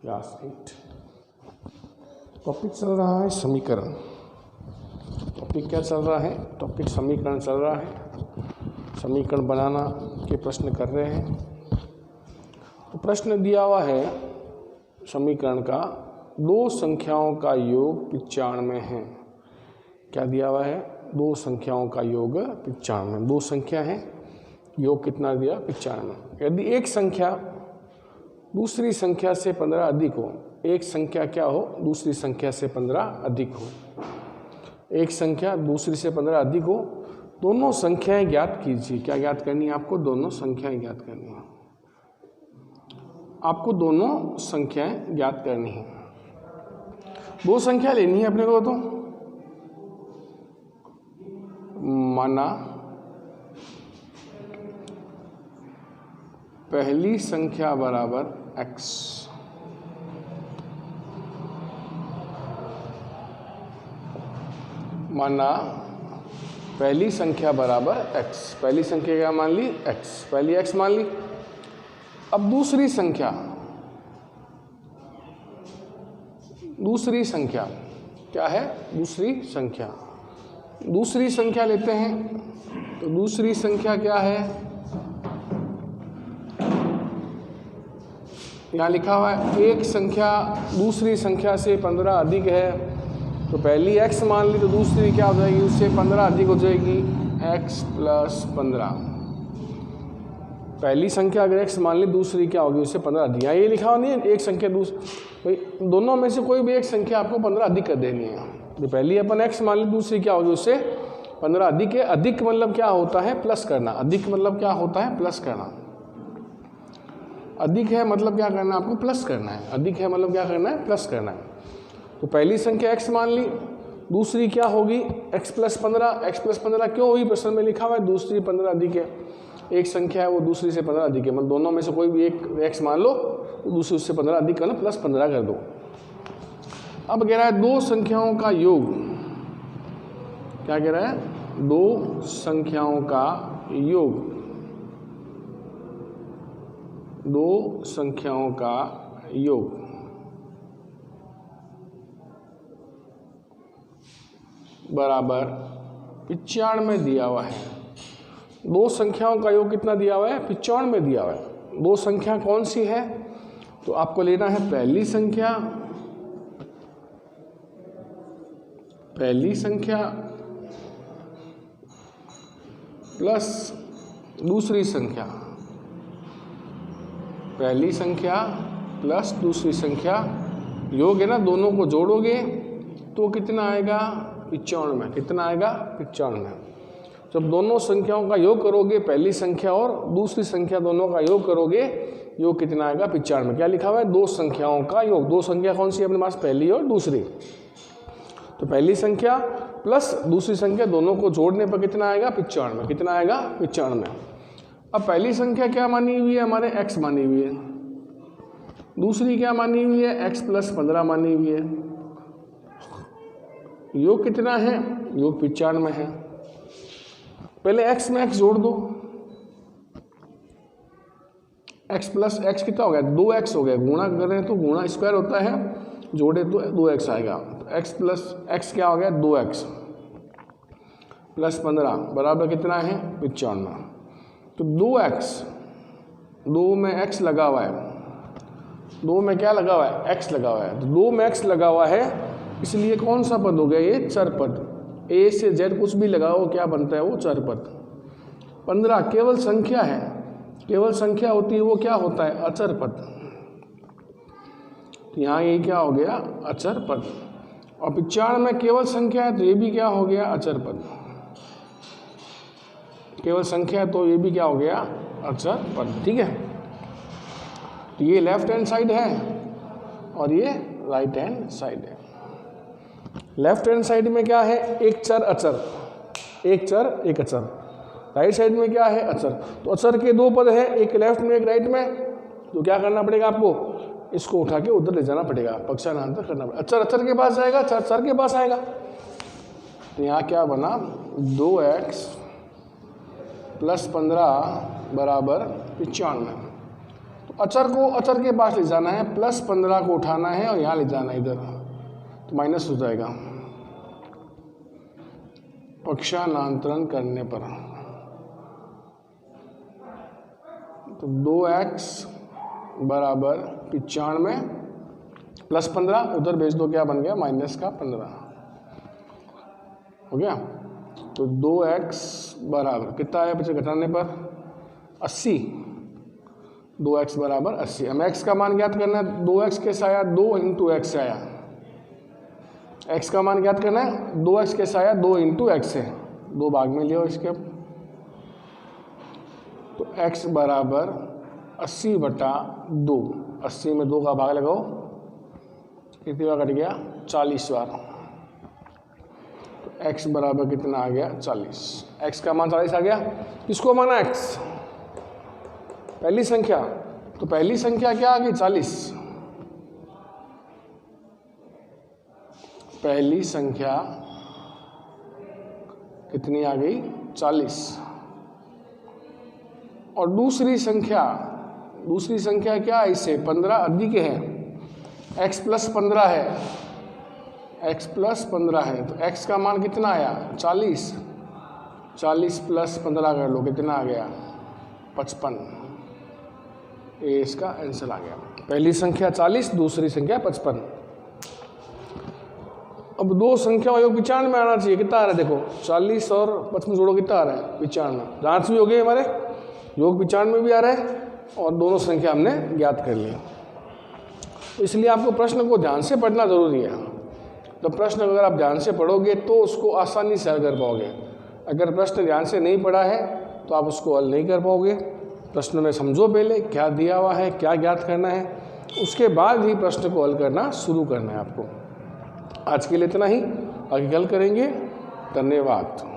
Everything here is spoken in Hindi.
क्लास 8। टॉपिक चल रहा है समीकरण। टॉपिक क्या चल रहा है? टॉपिक समीकरण चल रहा है। समीकरण बनाना के प्रश्न कर रहे हैं। तो प्रश्न दिया हुआ है समीकरण का, दो संख्याओं का योग 95 है। क्या दिया हुआ है? दो संख्याओं का योग 95। दो संख्या है, योग कितना दिया? 95। यदि एक संख्या दूसरी संख्या से 15 अधिक हो, एक संख्या क्या हो? दूसरी संख्या से 15 अधिक हो। एक संख्या दूसरी से 15 अधिक हो, दोनों संख्याएं ज्ञात कीजिए। क्या ज्ञात करनी है आपको? दोनों संख्याएं ज्ञात करनी है। आपको दोनों संख्याएं ज्ञात करनी है। दो संख्या लेनी है अपने को। तो माना पहली संख्या बराबर x, माना पहली संख्या बराबर x। पहली संख्या क्या मान ली? x। पहली x मान ली। अब दूसरी संख्या क्या है? दूसरी संख्या लेते हैं। तो दूसरी संख्या क्या है? यहाँ लिखा हुआ है एक संख्या दूसरी संख्या से 15 अधिक है। तो पहली x मान ली, तो दूसरी क्या हो जाएगी? उससे 15 अधिक हो जाएगी, x + 15। पहली संख्या अगर x मान ली, दूसरी क्या होगी? उससे 15 अधिक। यहाँ ये लिखा हुआ नहीं है एक संख्या भाई दोनों में से कोई भी एक संख्या आपको 15 अधिक कर देनी है। तो पहली अपन x मान ली, दूसरी क्या होगी? उससे 15 अधिक है। अधिक मतलब क्या होता है? प्लस करना। अधिक मतलब क्या होता है? प्लस करना। अधिक है मतलब क्या करना है आपको? प्लस करना है। अधिक है मतलब क्या करना है? प्लस करना है। तो पहली संख्या x मान ली, दूसरी क्या होगी? x + 15। x + 15 क्यों हुई? प्रश्न में लिखा हुआ है दूसरी 15 अधिक है। एक संख्या है वो दूसरी से 15 अधिक है, मतलब दोनों में से कोई भी एक x मान लो, तो दूसरी उससे 15 अधिक करना, + 15 कर दो। अब कह रहा है दो संख्याओं का योग। क्या कह रहा है? दो संख्याओं का योग। दो संख्याओं का योग बराबर 95 दिया हुआ है। दो संख्याओं का योग कितना दिया हुआ है? 95 दिया हुआ है। दो संख्या कौन सी है? तो आपको लेना है पहली संख्या प्लस दूसरी संख्या। पहली संख्या प्लस दूसरी संख्या योग है ना, दोनों को जोड़ोगे तो कितना आएगा? 95। कितना आएगा? 95। जब दोनों संख्याओं का योग करोगे, पहली संख्या और दूसरी संख्या दोनों का योग करोगे, योग कितना आएगा? 95। क्या लिखा हुआ है? दो संख्याओं का योग। दो संख्या कौन सी है अपने पास? पहली और दूसरी। तो पहली संख्या प्लस दूसरी संख्या दोनों को जोड़ने पर कितना आएगा? 95। कितना आएगा? 95। अब पहली संख्या क्या मानी हुई है? हमारे x मानी हुई है। दूसरी क्या मानी हुई है? x + 15 मानी हुई है। योग कितना है? योग 95 है। पहले x में x जोड़ दो। x + x कितना हो गया? 2x हो गया। गुणा करें तो गुणा स्क्वायर होता है, जोड़े तो 2x आएगा। तो x + x क्या हो गया? 2x + 15 बराबर कितना है? 95। तो 2x, 2 में x लगा हुआ है। 2 में क्या लगा हुआ है? x लगा हुआ है। तो 2 में x लगा हुआ है, इसलिए कौन सा पद हो गया? ये चर पद। a से z कुछ भी लगाओ, क्या बनता है? वो चर पद। 15 केवल संख्या है। केवल संख्या होती है, वो क्या होता है? अचर पद। तो यहाँ ये क्या हो गया? अचर पद। और 95 में केवल संख्या है, तो ये भी क्या हो गया? अचर पद। केवल संख्या है तो ये भी क्या हो गया? अचर पद। ठीक है। तो ये लेफ्ट हैंड साइड है और ये राइट हैंड साइड है। लेफ्ट हैंड साइड में क्या है? एक चर अचर, एक चर एक अचर। राइट साइड में क्या है? अचर। तो अचर के दो पद है, एक लेफ्ट में एक राइट में। तो क्या करना पड़ेगा आपको? इसको उठा के उधर ले जाना पड़ेगा, पक्षांतर करना पड़ेगा। अचर अचर के पास जाएगा, चर चर के पास आएगा। तो यहाँ क्या बना? 2x + 15 बराबर 95। तो अचर के पास ले जाना है, +15 को उठाना है और यहाँ ले जाना है इधर, तो माइनस हो जाएगा पक्षांतरण करने पर। तो 2x बराबर 95 +15 उधर भेज दो, क्या बन गया -15 हो गया। तो 2x बराबर कितना आया बच्चे घटाने पर 80, 2x बराबर 80। हम x का मान ज्ञात करना है, 2x कैसे आया 2 × x से आया, x का मान ज्ञात करना है 2x कैसे आया 2 × x से, 2 भाग में लियो इसके। तो x बराबर 80/2, 80 में 2 का भाग लगाओ, कितनी बार कट गया 40 बार। तो x बराबर कितना आ गया 40, x का मान 40 आ गया। किसको माना x, पहली संख्या, तो पहली संख्या क्या आ गई 40, पहली संख्या कितनी आ गई 40। और दूसरी संख्या क्या है, इससे 15 अधिक है, x + 15 है, x + 15 है, तो x का मान कितना आया 40, 40 + 15 कर लो, कितना आ गया 55। ये इसका आंसर आ गया, पहली संख्या 40, दूसरी संख्या 55। अब दो संख्या योग 95 में आना चाहिए, कितना आ रहा है देखो 40 और 55 जोड़ो कितना आ रहा है 95, जांच भी हो गई हमारे, योग 95 में भी आ रहा है और दोनों संख्या हमने ज्ञात कर ली। तो इसलिए आपको प्रश्न को ध्यान से पढ़ना ज़रूरी है। तो प्रश्न अगर आप ध्यान से पढ़ोगे तो उसको आसानी से हल कर पाओगे, अगर प्रश्न ध्यान से नहीं पढ़ा है तो आप उसको हल नहीं कर पाओगे। प्रश्न में समझो पहले क्या दिया हुआ है, क्या ज्ञात करना है, उसके बाद ही प्रश्न को हल करना शुरू करना है आपको। आज के लिए इतना ही, आगे कल करेंगे। धन्यवाद।